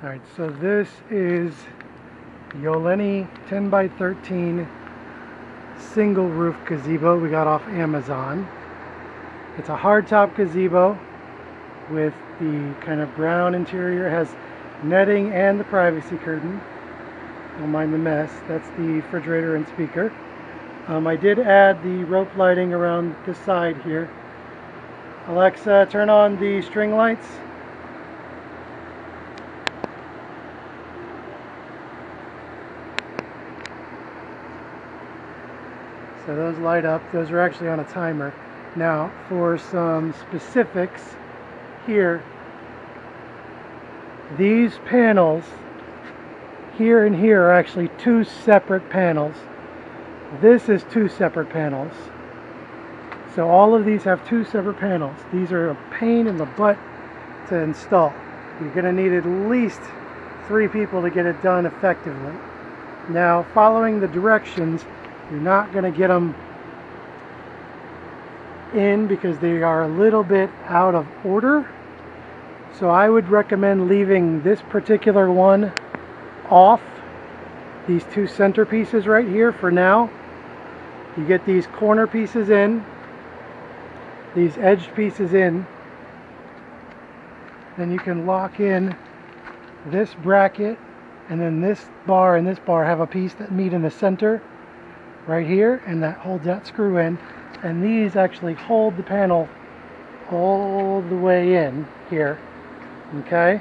Alright, so this is YOLENY 10 by 13 single roof gazebo we got off Amazon. It's a hardtop gazebo with the kind of brown interior. It has netting and the privacy curtain. Don't mind the mess. That's the refrigerator and speaker. I did add the rope lighting around the side here. Alexa, turn on the string lights. So those light up. Those are actually on a timer. Now, for some specifics here, these panels here and here are actually two separate panels. This is two separate panels. So all of these have two separate panels. These are a pain in the butt to install. You're going to need at least 3 people to get it done effectively. Now, following the directions, you're not going to get them in because they are a little bit out of order. So I would recommend leaving this particular one off, these two center pieces right here for now. You get these corner pieces in, these edged pieces in, then you can lock in this bracket, and then this bar and this bar have a piece that meet in the center right here, and that holds that screw in, and these actually hold the panel all the way in here. Okay,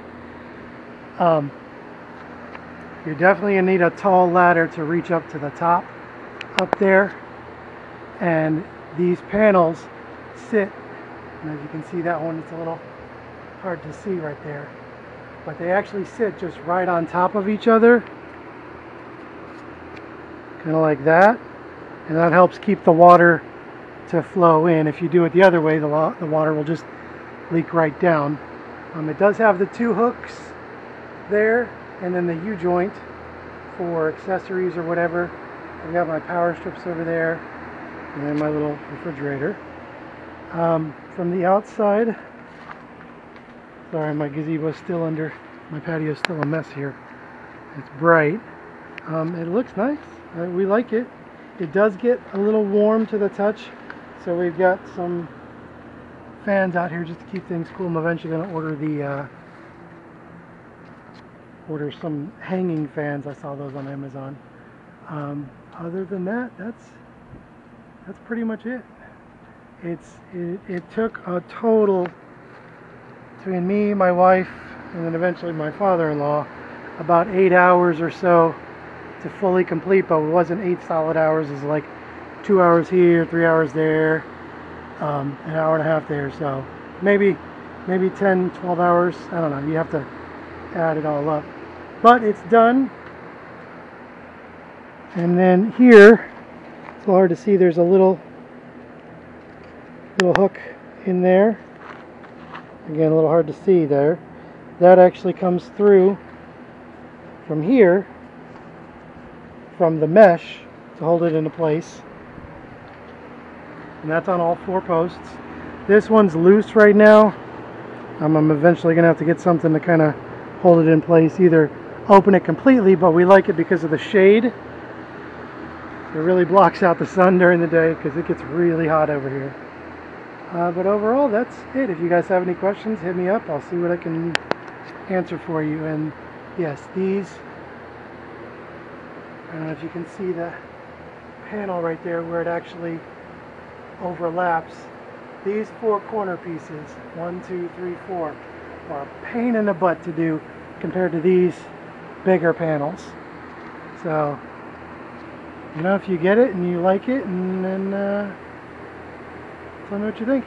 you're definitely gonna need a tall ladder to reach up to the top up there, and these panels sit, and as you can see, that one, it's a little hard to see right there, but they actually sit just right on top of each other, kind of like that, and that helps keep the water to flow in. If you do it the other way, the water will just leak right down. It does have the 2 hooks there, and then the U-joint for accessories or whatever. I've got my power strips over there, and then my little refrigerator. From the outside, sorry, my gazebo is still under, my patio is still a mess here. It's bright. It looks nice. We like it. It does get a little warm to the touch, so we've got some fans out here just to keep things cool. I'm eventually going to order some hanging fans. I saw those on Amazon. Other than that, that's pretty much it. It took a total, between me, my wife, and then eventually my father-in-law, about 8 hours or so to fully complete, but it wasn't 8 solid hours. It was like 2 hours here, 3 hours there, an hour and a half there, so maybe 10, 12 hours. I don't know, you have to add it all up. But it's done. And then here, it's a little hard to see, there's a little hook in there. Again, a little hard to see there. That actually comes through from here, from the mesh, to hold it into place. And that's on all 4 posts. This one's loose right now. I'm eventually going to have to get something to kind of hold it in place. Either open it completely, but we like it because of the shade. It really blocks out the sun during the day because it gets really hot over here. But overall, that's it. If you guys have any questions, hit me up. I'll see what I can answer for you. And yes, these, I don't know if you can see the panel right there where it actually overlaps. These 4 corner pieces, 1, 2, 3, 4, are a pain in the butt to do compared to these bigger panels. So, you know, if you get it and you like it, and then tell me what you think.